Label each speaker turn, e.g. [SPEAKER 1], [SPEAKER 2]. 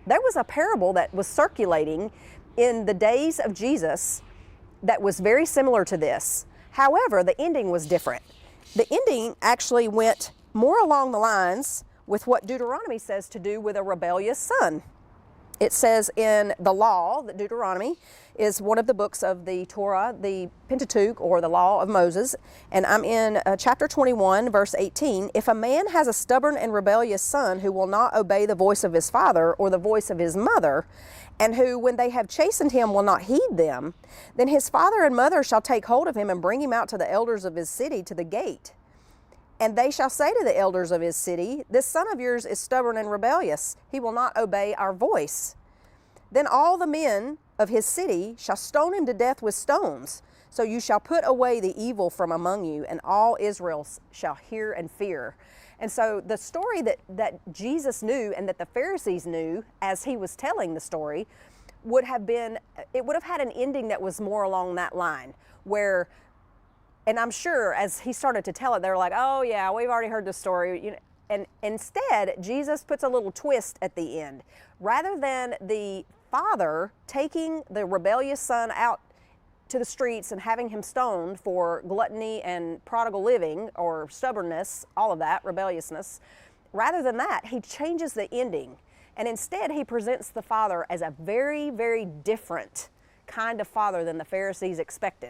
[SPEAKER 1] There was a parable that was circulating in the days of Jesus that was very similar to this. However, the ending was different. The ending actually went more along the lines with what Deuteronomy says to do with a rebellious son. It says in the law that Deuteronomy is one of the books of the Torah, the Pentateuch, or the law of Moses. And I'm in chapter 21, verse 18. If a man has a stubborn and rebellious son who will not obey the voice of his father or the voice of his mother, and who, when they have chastened him, will not heed them, then his father and mother shall take hold of him and bring him out to the elders of his city to the gate. And they shall say to the elders of his city, this son of yours is stubborn and rebellious. He will not obey our voice. Then all the men of his city shall stone him to death with stones. So you shall put away the evil from among you, and all Israel shall hear and fear. And so the story that Jesus knew and that the Pharisees knew as he was telling the story would have had an ending that was more along that line, where, and I'm sure as he started to tell it, they were like, oh yeah, we've already heard this story. You know, and instead, Jesus puts a little twist at the end. Rather than the father taking the rebellious son out to the streets and having him stoned for gluttony and prodigal living, or stubbornness, all of that, rebelliousness, rather than that, he changes the ending. And instead, he presents the father as a very, very different kind of father than the Pharisees expected.